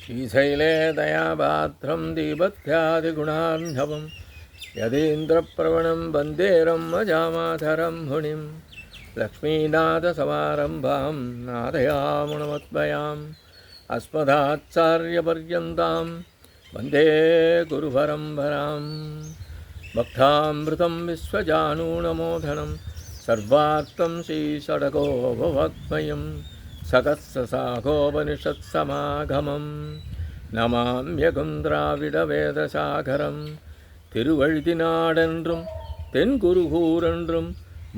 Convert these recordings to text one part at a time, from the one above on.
श्रीशैले दयापात्रं दीपत्यादिगुणार्णवं यतीन्द्रप्रवणं वन्दे रम्मजामातरं मुनिं लक्ष्मीनाथसमारम्भां नादयामुनमद्वयाम् अस्मदाचार्यपर्यन्तां वन्दे गुरुपरम्परां भक्तामृतं विश्वजानूनमोदनं सर्वार्थं श्रीषडगोपवाङ्मयं सकस्रशाखोपनिषत्समागमं नमाम्यहं द्राविडवेदसागरं திருவழுதினாடென்றும் தென்குருகூரென்றும்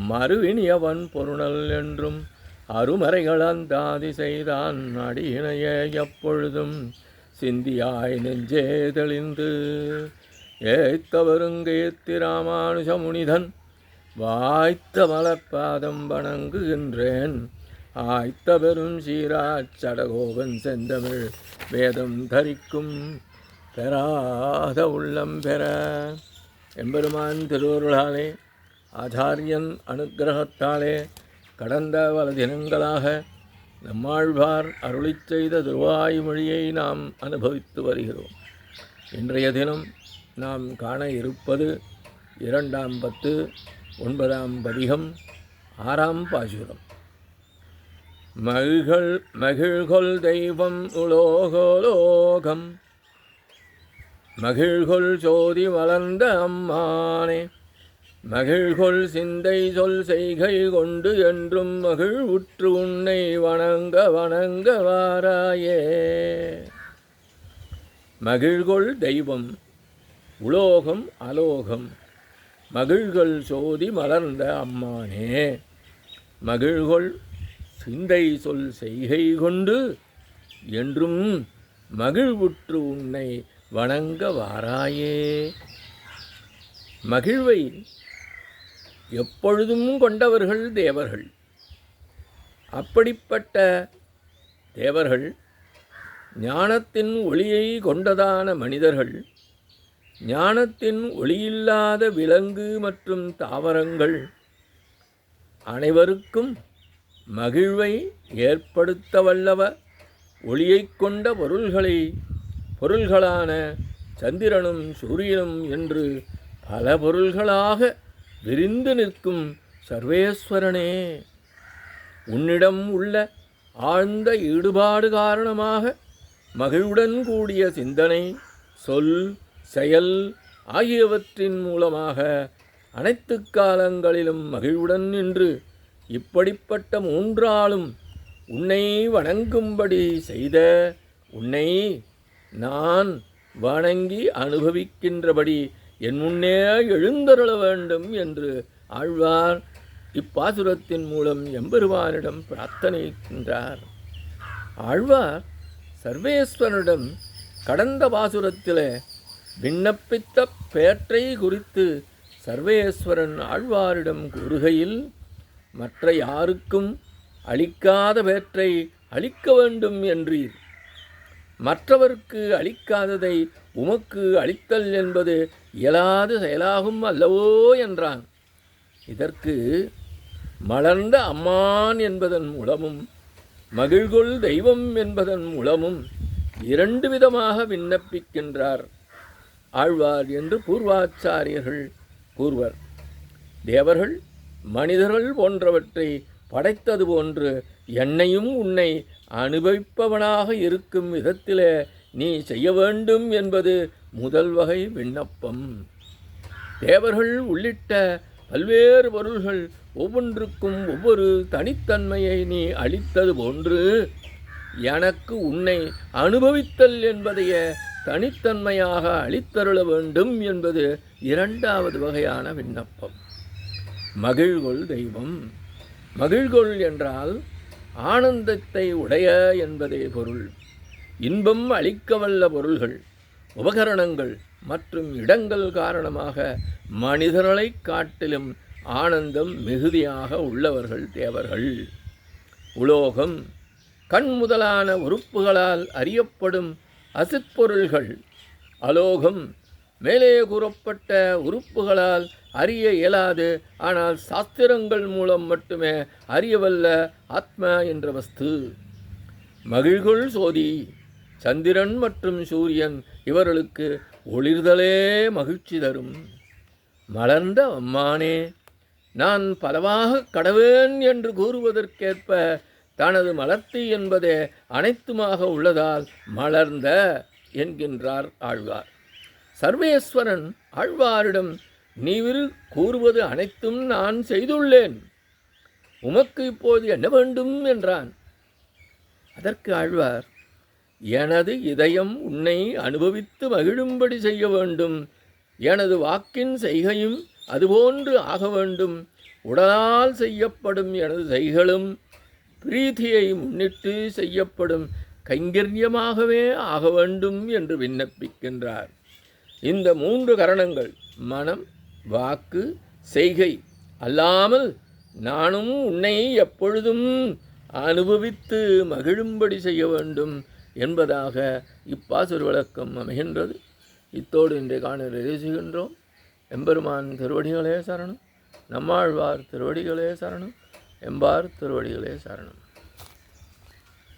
மறுவினியவன் பொருணல் என்றும் அருமறைகளந்தாதி செய்தான் அடியினையே எப்பொழுதும் சிந்தியாய் நெஞ்சே தெளிந்து ஏத்தவருங்கேத்தி ராமானுஜ முனிதன் வாய்த்த மலர்பாதம் வணங்குகின்றேன் ஆய்த்த பெரும் சீராச்சடகோபன் செந்தமிழ் வேதம் தரிக்கும் பெறாத உள்ளம் பெற எம்பெருமான் திருவருளாலே ஆச்சாரியன் அனுக்கிரகத்தாலே கடந்த பல தினங்களாக நம்மாழ்வார் அருளிச் செய்த திருவாய்மொழியை நாம் அனுபவித்து வருகிறோம். இன்றைய தினம் நாம் காண இருப்பது 2ஆம் பத்து 9ஆம் பதிகம் 6ஆம் பாசுரம். மகிழ்கொள் தெய்வம் உலோகோலோகம் மகிழ்கொள் சோதி வளர்ந்த அம்மானே மகிழ்கொள் சிந்தை சொல் செய்கை கொண்டு என்றும் மகிழ்வுற்று உன்னை வணங்க வணங்க வாராயே. மகிழ்கொள் தெய்வம் உலோகம் அலோகம் மகிழ்கொள் சோதி மலர்ந்த அம்மானே மகிழ்கொள் சிந்தை சொல் செய்கை கொண்டு என்றும் மகிழ்வுற்று உன்னை வணங்க வாராயே. மகிழ்வை எப்பொழுதும் கொண்டவர்கள் தேவர்கள். அப்படிப்பட்ட தேவர்கள் ஞானத்தின் ஒளியை கொண்டதான மனிதர்கள், ஞானத்தின் ஒளியில்லாத விலங்கு மற்றும் தாவரங்கள் அனைவருக்கும் மகிழ்வை ஏற்படுத்த வல்லவ ஒளியை கொண்ட பொருள்களான சந்திரனும் சூரியனும் என்று பல பொருள்களாக விரிந்து நிற்கும் சர்வேஸ்வரனே, உன்னிடம் உள்ள ஆழ்ந்த ஈடுபாடு காரணமாக மகிழ்வுடன் கூடிய சிந்தனை, சொல், செயல் ஆகியவற்றின் மூலமாக அனைத்து காலங்களிலும் மகிழ்வுடன் நின்று இப்படிப்பட்ட மூன்றாலும் உன்னை வணங்கும்படி செய்த உன்னை நான் வணங்கி அனுபவிக்கின்றபடி என் முன்னே எழுந்தருள வேண்டும் என்று ஆழ்வார் இப்பாசுரத்தின் மூலம் எம்பெருமானிடம் பிரார்த்தனைக்கின்றார். ஆழ்வார் சர்வேஸ்வரனிடம் கடந்த பாசுரத்தில் விண்ணப்பித்த பேற்றை குறித்து சர்வேஸ்வரன் ஆழ்வாரிடம் கூறுகையில், மற்ற யாருக்கும் அளிக்காத பேற்றை அளிக்க வேண்டும் என்றீர், மற்றவர்க்கு அளிக்காததை உமக்கு அளித்தல் என்பது இயலாத செயலாகும் அல்லவோ என்றான். இதற்கு மலர்ந்த அம்மான் என்பதன் மூலமும் மகிழ்கொள் தெய்வம் என்பதன் மூலமும் 2 விதமாக விண்ணப்பிக்கின்றார் ஆழ்வார் என்று பூர்வாச்சாரியர்கள் கூறுவர். தேவர்கள் மனிதர்கள் போன்றவற்றை படைத்தது போன்று என்னையும் உன்னை அனுபவிப்பவனாக இருக்கும் விதத்திலே நீ செய்ய வேண்டும் என்பது முதல் வகை விண்ணப்பம். தேவர்கள் உள்ளிட்ட பல்வேறு பொருள்கள் ஒவ்வொன்றுக்கும் ஒவ்வொரு தனித்தன்மையை நீ அளித்தது போன்று எனக்கு உன்னை அனுபவித்தல் என்பதைய தனித்தன்மையாக அளித்தருள வேண்டும் என்பது 2வது வகையான விண்ணப்பம். மகிழ்கொள் தெய்வம். மகிழ்கொள் என்றால் ஆனந்தத்தை உடைய என்பதே பொருள். இன்பம் அளிக்கவல்ல பொருள்கள், உபகரணங்கள் மற்றும் இடங்கள் காரணமாக மனிதர்களைக் காட்டிலும் ஆனந்தம் மிகுதியாக உள்ளவர்கள் தேவர்கள். உலோகம் கண் முதலான உறுப்புகளால் அறியப்படும் அசிற்பொருள்கள். அலோகம் மேலே கூறப்பட்ட உறுப்புகளால் அறிய இயலாது, ஆனால் சாஸ்திரங்கள் மூலம் மட்டுமே அறியவல்ல ஆத்மா என்ற வஸ்து. மகிழ்கொள் சோதி சந்திரன் மற்றும் சூரியன் இவர்களுக்கு ஒளிர்தலே மகிழ்ச்சி தரும். மலர்ந்த அம்மானே, நான் பலவாக கடவேன் என்று கூறுவதற்கேற்ப தனது மலர்த்தி என்பதே அனைத்துமாக உள்ளதால் மலர்ந்த என்கின்றார் ஆழ்வார். சர்வேஸ்வரன் ஆழ்வாரிடம், நீவில் கூறுவது அனைத்தும் நான் செய்துள்ளேன், உமக்கு இப்போது என்ன வேண்டும் என்றான். அதற்கு ஆழ்வார், எனது இதயம் உன்னை அனுபவித்து மகிழும்படி செய்ய வேண்டும், எனது வாக்கின் செய்கையும் அதுபோன்று ஆக வேண்டும், உடலால் செய்யப்படும் எனது செய்களும் பிரீதியை முன்னிட்டு செய்யப்படும் கைங்கரியமாகவே ஆக வேண்டும் என்று விண்ணப்பிக்கின்றார். இந்த 3 கரணங்கள் மனம், வாக்கு, செய்கை அல்லாமல் நானும் உன்னை எப்பொழுதும் அனுபவித்து மகிழும்படி செய்ய வேண்டும் என்பதாக இப்பாசுர விளக்கம் அமைகின்றது. இத்தோடு இன்றைய காணொளி நிறைவு செய்கின்றோம். எம்பெருமான் திருவடிகளே சரணம். நம்மாழ்வார் திருவடிகளே சரணம். எம்பார் திருவடிகளே சரணம்.